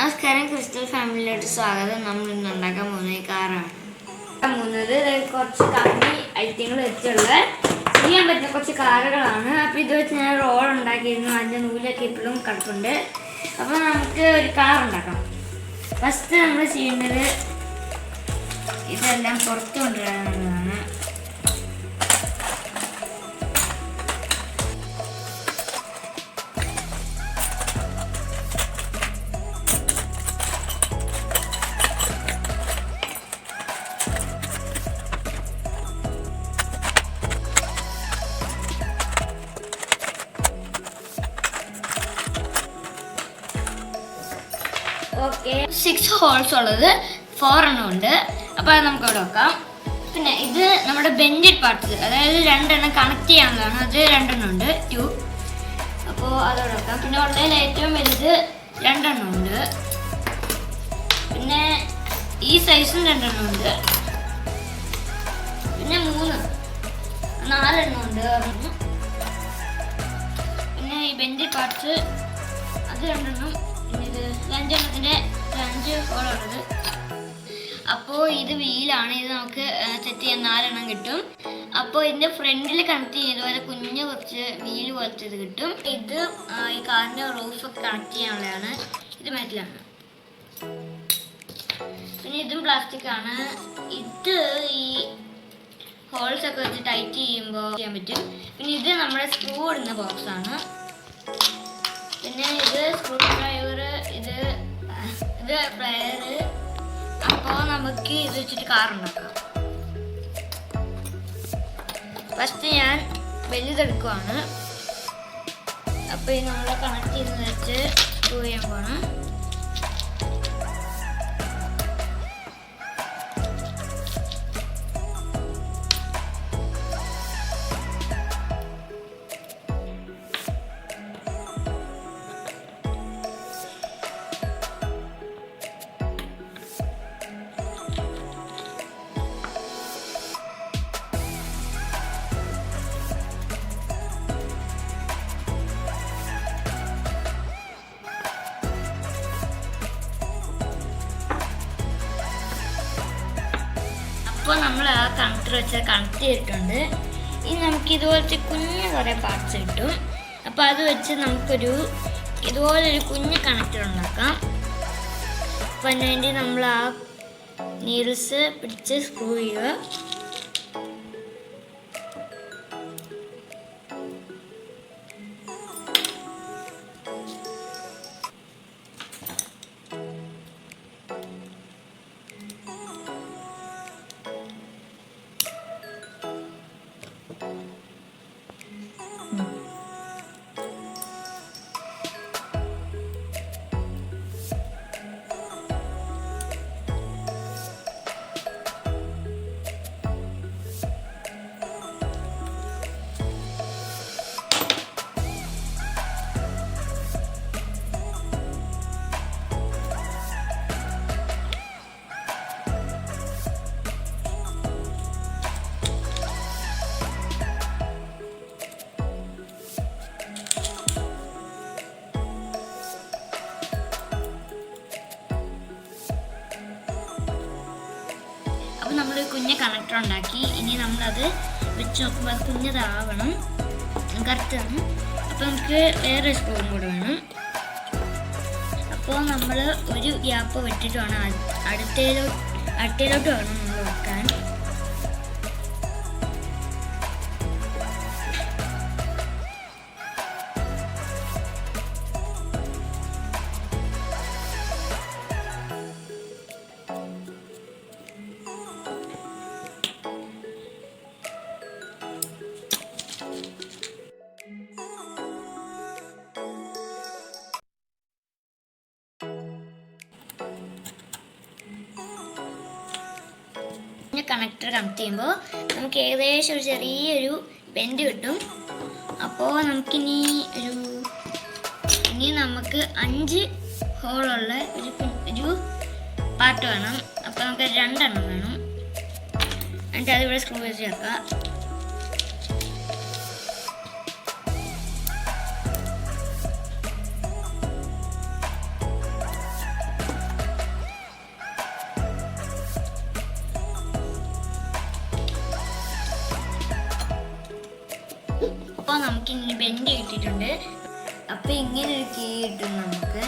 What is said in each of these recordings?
നമസ്കാരം, ക്രിസ്റ്റൽ ഫാമിലിയിലോട്ട് സ്വാഗതം. നമ്മൾ ഇന്ന് ഉണ്ടാക്കാൻ പോകുന്നത് ഈ കാറാണ്. കുറച്ച് കമ്പി ഐറ്റങ്ങൾ വെച്ചുള്ള ചെയ്യാൻ പറ്റുന്ന കുറച്ച് കാറുകളാണ്. അപ്പോൾ ഇത് വെച്ച് ഞാൻ റോൾ ഉണ്ടാക്കിയിരുന്നു. അതിൻ്റെ നൂലൊക്കെ ഇപ്പോഴും കിടപ്പുണ്ട്. അപ്പോൾ നമുക്ക് ഒരു കാർ ഉണ്ടാക്കാം. ഫസ്റ്റ് നമ്മൾ ചെയ്യേണ്ടത് ഇതെല്ലാം പുറത്ത് കൊണ്ടുവരാനുള്ളതാണ്. ഓക്കെ, 6 ഹോൾസ് ഉള്ളത് 4 എണ്ണം ഉണ്ട്. അപ്പോൾ അത് നമുക്ക് അവിടെ വെക്കാം. പിന്നെ ഇത് നമ്മുടെ ബെൻഡഡ് പാർട്സ്, അതായത് 2 എണ്ണം കണക്ട് ചെയ്യാനുള്ളതാണ്. അത് 2 എണ്ണം ഉണ്ട്, 2. അപ്പോൾ അതോടെ വെക്കാം. പിന്നെ ഉള്ളതിൽ ഏറ്റവും വലുത് 2 എണ്ണം ഉണ്ട്. പിന്നെ ഈ സൈസും 2 എണ്ണം ഉണ്ട്. പിന്നെ 4 എണ്ണം ഉണ്ട്. പിന്നെ ഈ ബെൻഡഡ് പാർട്സ് അത് 2 എണ്ണം. ഇത് 5 എണ്ണത്തിൻ്റെ 5 ഹോളുള്ളത്. അപ്പോൾ ഇത് വീലാണ്. ഇത് നമുക്ക് സെറ്റ് ചെയ്യാൻ 4 എണ്ണം കിട്ടും. അപ്പോൾ ഇതിൻ്റെ ഫ്രണ്ടിൽ കണക്ട് ചെയ്തതുപോലെ കുഞ്ഞ് കുറച്ച് വീല് പോലത്തെ ഇത് കിട്ടും. ഇത് ഈ കാറിൻ്റെ റൂഫൊക്കെ കണക്ട് ചെയ്യാനുള്ളതാണ്. ഇത് മെറ്റലാണ്. പിന്നെ ഇതും പ്ലാസ്റ്റിക് ആണ്. ഇത് ഈ ഹോൾസ് ഒക്കെ വെച്ച് ടൈറ്റ് ചെയ്യുമ്പോൾ ചെയ്യാൻ പറ്റും. പിന്നെ ഇത് നമ്മുടെ സ്ക്രൂ ഇടുന്ന ബോക്സാണ്. പിന്നെ ഇത് സ്ക്രൂ ഡ്രൈവർ, ഇത് പ്ലെയർ. അപ്പോൾ നമുക്ക് ഇത് വെച്ചിട്ട് കാർ ഉണ്ടാക്കാം. ഫസ്റ്റ് ഞാൻ വലുതെടുക്കുവാണ്. അപ്പോൾ ഇത് നമ്മൾ കണക്ട് ചെയ്ത് വെച്ച് സ്ക്രൂ ചെയ്യാൻ പോകണം. അപ്പോൾ നമ്മൾ ആ കണക്ടർ വെച്ച് കണക്ട് ചെയ്തിട്ടുണ്ട്. ഇനി നമുക്ക് ഇതുപോലത്തെ കുഞ്ഞ് കുറേ പാർട്സ് കിട്ടും. അപ്പോൾ അത് വെച്ച് നമുക്കൊരു ഇതുപോലൊരു കുഞ്ഞ് കണക്ടർ ഉണ്ടാക്കാം. അപ്പോൾ അതിന് വേണ്ടി നമ്മൾ ആ നീഡിൽസ് പിടിച്ച് സ്ക്രൂ ചെയ്യുക. അപ്പോൾ നമ്മൾ കുഞ്ഞ് കണക്ടർ ഉണ്ടാക്കി. ഇനി നമ്മളത് വെച്ച് നോക്കുമ്പോൾ അത് കുഞ്ഞതാവണം. കറക്റ്റാണ്. അപ്പോൾ നമുക്ക് വേറെ സ്ക്രൂവും കൂടെ വേണം. അപ്പോൾ നമ്മൾ ഒരു ഗ്യാപ്പ് വിട്ടിട്ട് വേണം അടുത്തയിലോട്ട് വേണം നമ്മൾ വെക്കാൻ. കണക്ടർ കണക്ട് ചെയ്യുമ്പോൾ നമുക്ക് ഏകദേശം ഒരു ചെറിയൊരു ബെൻഡ് കിട്ടും. അപ്പോൾ നമുക്കിനി നമുക്ക് 5 ഹോളുള്ള ഒരു പാർട്ട് വേണം. അപ്പോൾ നമുക്ക് 2 എണ്ണം വേണം. എന്നിട്ട് അതിവിടെ സ്ക്രൂ വെച്ച് ചേർക്കാം. ബെൻഡ് കിട്ടിയിട്ടുണ്ട്. അപ്പം ഇങ്ങനെ ഒരു കീ കിട്ടും നമുക്ക്.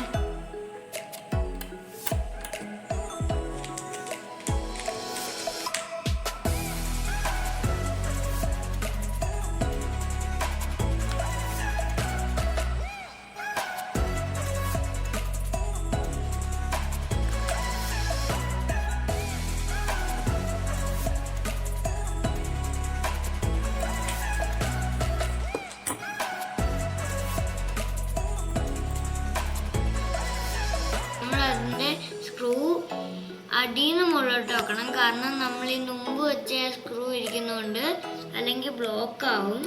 അതിൻ്റെ സ്ക്രൂ അടിയിൽ നിന്ന് മുകളിലോട്ട് വെക്കണം. കാരണം നമ്മൾ ഈ മുമ്പ് വെച്ച സ്ക്രൂ ഇരിക്കുന്നതുകൊണ്ട് അല്ലെങ്കിൽ ബ്ലോക്ക് ആവും.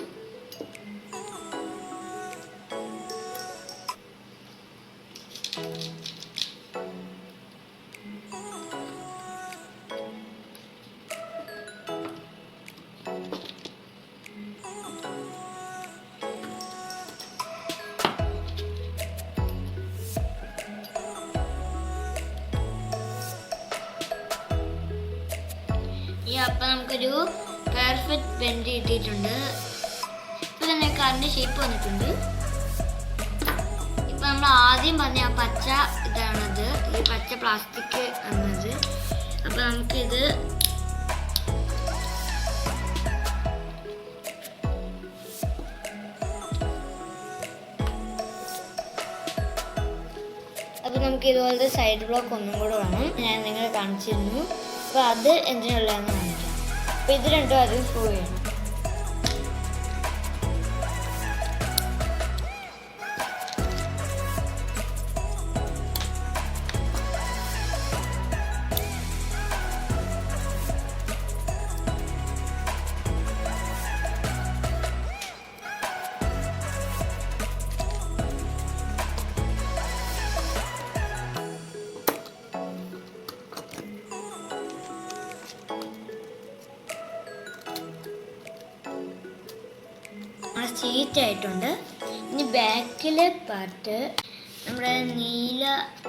അപ്പം നമുക്കൊരു പെർഫെക്റ്റ് ബെൻഡ് കിട്ടിയിട്ടുണ്ട്. ഇപ്പം തന്നെ കാറിൻ്റെ ഷേപ്പ് വന്നിട്ടുണ്ട്. ഇപ്പം നമ്മൾ ആദ്യം പറഞ്ഞ ആ പച്ച ഇതാണത്, ഈ പച്ച പ്ലാസ്റ്റിക് എന്നത്. അപ്പം നമുക്കിത് ഇതുപോലത്തെ സൈഡ് ബ്ലോക്ക് ഒന്നും കൂടെ വേണം. ഞാൻ നിങ്ങളെ കാണിച്ചിരുന്നു. അപ്പോൾ അത് എന്തിനുള്ളതെന്ന് കാണിക്കാം. അപ്പോൾ ഇത് രണ്ടും ആദ്യം സ്ക്രൂ ചെയ്യണം. സീറ്റ് ആയിട്ടുണ്ട്. ഇനി ബാക്കിലെ പാർട്ട് നമ്മുടെ നീല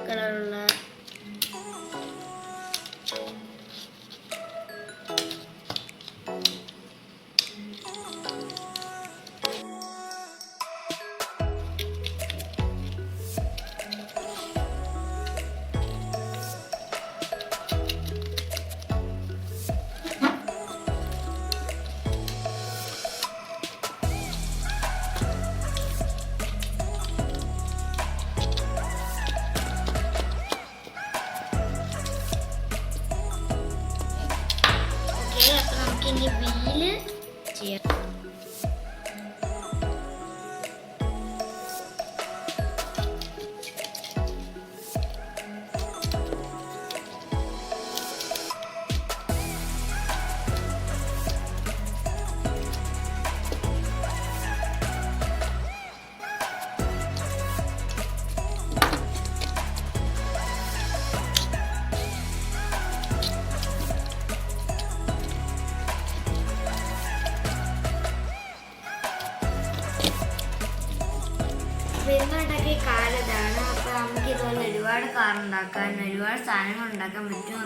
കളറുള്ള ഇനി വീല് ചെയ്യാം. ഉണ്ടാക്കിയ കാർ ഇതാണ്. അപ്പോൾ നമുക്ക് ഇതുപോലെ ഒരുപാട് കാർ ഉണ്ടാക്കാൻ, ഒരുപാട് സാധനങ്ങൾ ഉണ്ടാക്കാൻ പറ്റും.